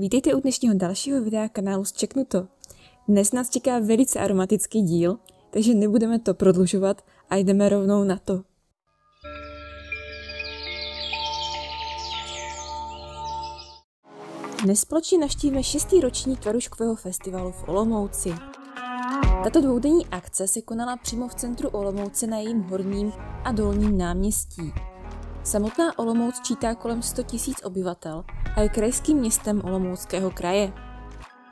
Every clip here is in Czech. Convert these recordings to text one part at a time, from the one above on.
Vítejte u dnešního dalšího videa kanálu Zčeknuto. Dnes nás čeká velice aromatický díl, takže nebudeme to prodlužovat a jdeme rovnou na to. Dnes společně navštívíme 6. ročník Tvarůžkového festivalu v Olomouci. Tato dvoudenní akce se konala přímo v centru Olomouce na jejím horním a dolním náměstí. Samotná Olomouc čítá kolem 100 000 obyvatel a je krajským městem Olomouckého kraje.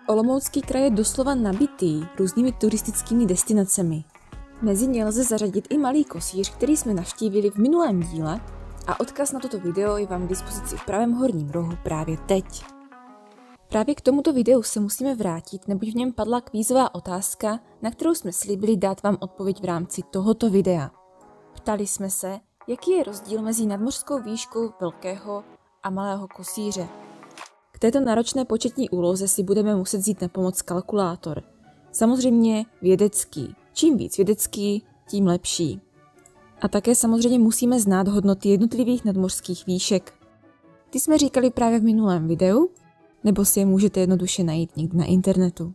Olomoucký kraj je doslova nabitý různými turistickými destinacemi. Mezi ně lze zařadit i Malý Kosíř, který jsme navštívili v minulém díle, a odkaz na toto video je vám k dispozici v pravém horním rohu právě teď. Právě k tomuto videu se musíme vrátit, neboť v něm padla kvízová otázka, na kterou jsme slíbili dát vám odpověď v rámci tohoto videa. Ptali jsme se, jaký je rozdíl mezi nadmořskou výškou Velkého a Malého Kosíře. K této náročné početní úloze si budeme muset vzít na pomoc kalkulátor. Samozřejmě vědecký. Čím víc vědecký, tím lepší. A také samozřejmě musíme znát hodnoty jednotlivých nadmořských výšek. Ty jsme říkali právě v minulém videu, nebo si je můžete jednoduše najít někde na internetu.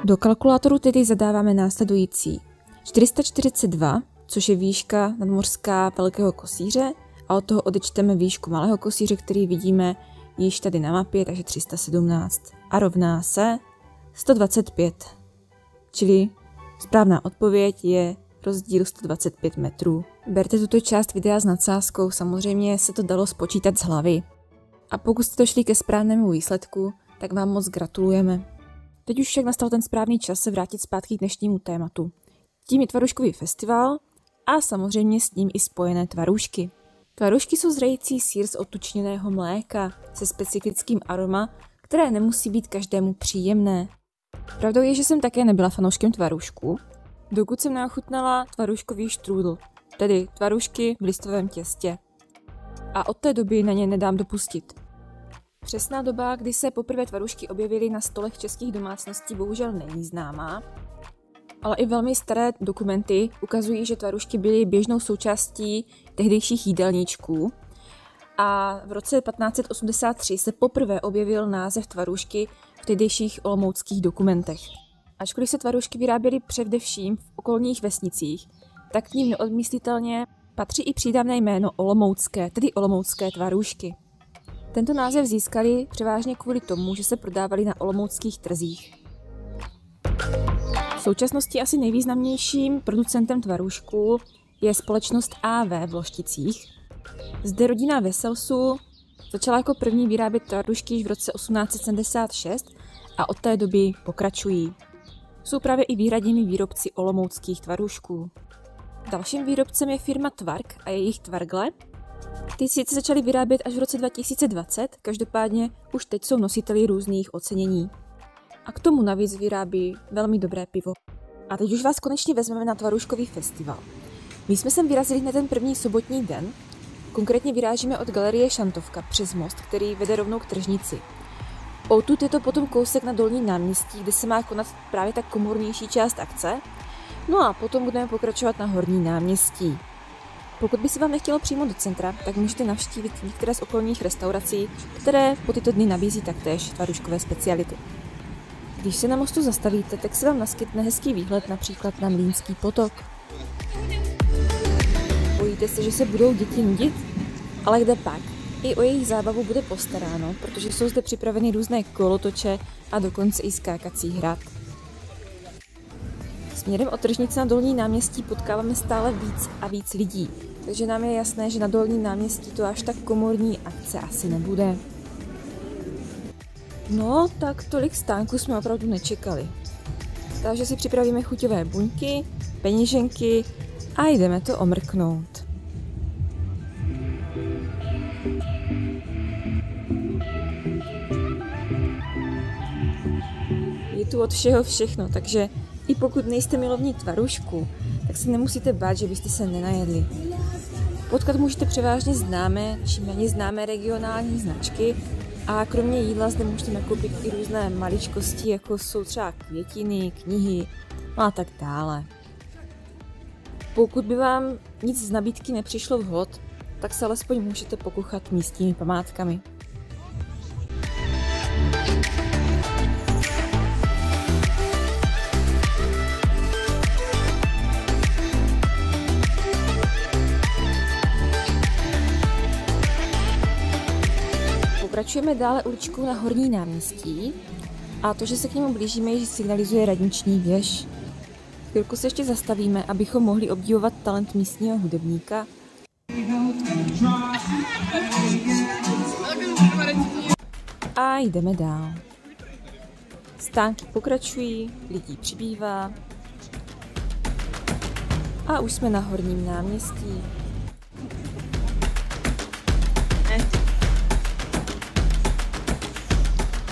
Do kalkulátoru tedy zadáváme následující 442, což je výška nadmořská Velkého Kosíře, a od toho odečteme výšku Malého Kosíře, který vidíme již tady na mapě, takže 317, a rovná se 125. Čili správná odpověď je rozdíl 125 metrů. Berte tuto část videa s nadsázkou, samozřejmě se to dalo spočítat z hlavy. A pokud jste došli ke správnému výsledku, tak vám moc gratulujeme. Teď už však nastal ten správný čas se vrátit zpátky k dnešnímu tématu. Tím je Tvarůžkový festival a samozřejmě s ním i spojené tvarůžky. Tvarůžky jsou zrající sýr z odtučněného mléka se specifickým aroma, které nemusí být každému příjemné. Pravdou je, že jsem také nebyla fanouškem tvarůžků, dokud jsem neochutnala tvarůžkový štrůdl, tedy tvarůžky v listovém těstě. A od té doby na ně nedám dopustit. Přesná doba, kdy se poprvé tvarůžky objevily na stolech českých domácností, bohužel není známá, ale i velmi staré dokumenty ukazují, že tvarůžky byly běžnou součástí tehdejších jídelníčků a v roce 1583 se poprvé objevil název tvarůžky v tehdejších olomouckých dokumentech. Ačkoliv se tvarůžky vyráběly především v okolních vesnicích, tak k ním neodmyslitelně patří i přídavné jméno olomoucké, tedy olomoucké tvarůžky. Tento název získali převážně kvůli tomu, že se prodávali na olomouckých trzích. V současnosti asi nejvýznamnějším producentem tvarůžků je společnost AV v Lošticích. Zde rodina Veselsu začala jako první vyrábět tvarůžky již v roce 1876 a od té doby pokračují. Jsou právě i výhradními výrobci olomouckých tvarůžků. Dalším výrobcem je firma Tvark a jejich tvargle. Ty sice začaly vyrábět až v roce 2020, každopádně už teď jsou nositeli různých ocenění. A k tomu navíc vyrábí velmi dobré pivo. A teď už vás konečně vezmeme na Tvarůžkový festival. My jsme sem vyrazili na ten první sobotní den, konkrétně vyrážíme od galerie Šantovka přes most, který vede rovnou k tržnici. Odtud je to potom kousek na dolním náměstí, kde se má konat právě ta komornější část akce. No a potom budeme pokračovat na horní náměstí. Pokud by se vám nechtělo přímo do centra, tak můžete navštívit některé z okolních restaurací, které po tyto dny nabízí taktéž tvarůžkové speciality. Když se na mostu zastavíte, tak se vám naskytne hezký výhled například na Mlýnský potok. Bojíte se, že se budou děti nudit? Ale kde pak? I o jejich zábavu bude postaráno, protože jsou zde připraveny různé kolotoče a dokonce i skákací hrad. Směrem od tržnice na dolní náměstí potkáváme stále víc a víc lidí, takže nám je jasné, že na dolním náměstí to až tak komorní akce asi nebude. No, tak tolik stánků jsme opravdu nečekali. Takže si připravíme chuťové buňky, peněženky a jdeme to omrknout. Je tu od všeho všechno, takže i pokud nejste milovní tvarůžku, tak se nemusíte bát, že byste se nenajedli. Potkat můžete převážně známé či méně známé regionální značky a kromě jídla zde můžete nakoupit i různé maličkosti, jako jsou třeba květiny, knihy a tak dále. Pokud by vám nic z nabídky nepřišlo vhod, tak se alespoň můžete pokuchat místními památkami. Pokračujeme dále uličkou na Horní náměstí a to, že se k němu blížíme, již signalizuje radniční věž. Chvilku se ještě zastavíme, abychom mohli obdivovat talent místního hudebníka. A jdeme dál. Stánky pokračují, lidí přibývá a už jsme na Horním náměstí.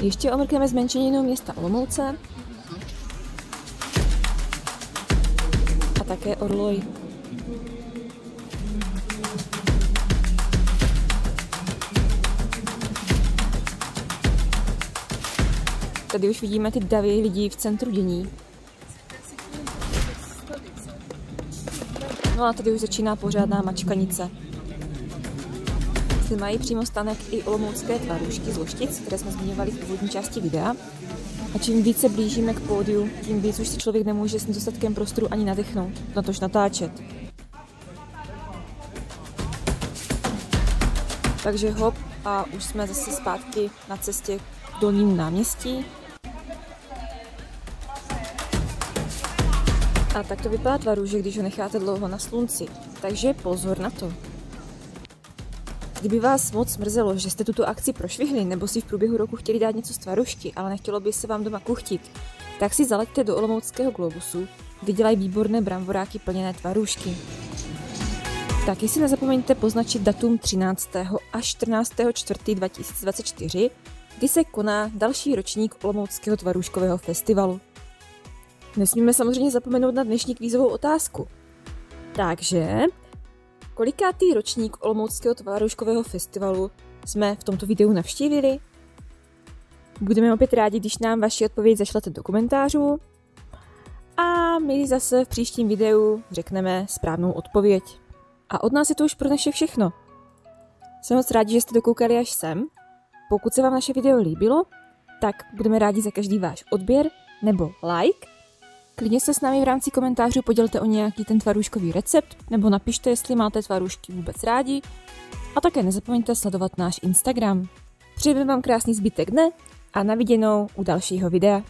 Ještě omrkneme zmenšeninou města Olomouce a také Orloj. Tady už vidíme ty davy lidí v centru dění. No a tady už začíná pořádná mačkanice. Zde mají přímo stánek i olomoucké tvarůžky z Loštic, které jsme zmiňovali v původní části videa. A čím víc se blížíme k pódiu, tím víc už si člověk nemůže s nedostatkem prostoru ani nadechnout, natož natáčet. Takže hop a už jsme zase zpátky na cestě k Dolnímu náměstí. A tak to vypadá tvarůžek, když ho necháte dlouho na slunci. Takže pozor na to. Kdyby vás moc mrzelo, že jste tuto akci prošvihli nebo si v průběhu roku chtěli dát něco z tvarožky, ale nechtělo by se vám doma kuchtit, tak si zaleďte do olomouckého Globusu, kde dělají výborné bramboráky plněné tvarůžky. Taky si nezapomeňte poznačit datum 13. až 14. 4. 2024, kdy se koná další ročník Olomouckého tvarůžkového festivalu. Nesmíme samozřejmě zapomenout na dnešní kvízovou otázku. Takže, kolikátý ročník Olomouckého tvarůžkového festivalu jsme v tomto videu navštívili? Budeme opět rádi, když nám vaši odpověď zašlete do komentářů. A my zase v příštím videu řekneme správnou odpověď. A od nás je to už pro dnešek všechno. Jsem moc rádi, že jste dokoukali až sem. Pokud se vám naše video líbilo, tak budeme rádi za každý váš odběr nebo like. Klidně se s námi v rámci komentářů podělte o nějaký ten tvarůžkový recept, nebo napište, jestli máte tvarůžky vůbec rádi. A také nezapomeňte sledovat náš Instagram. Přejeme vám krásný zbytek dne a na viděnou u dalšího videa.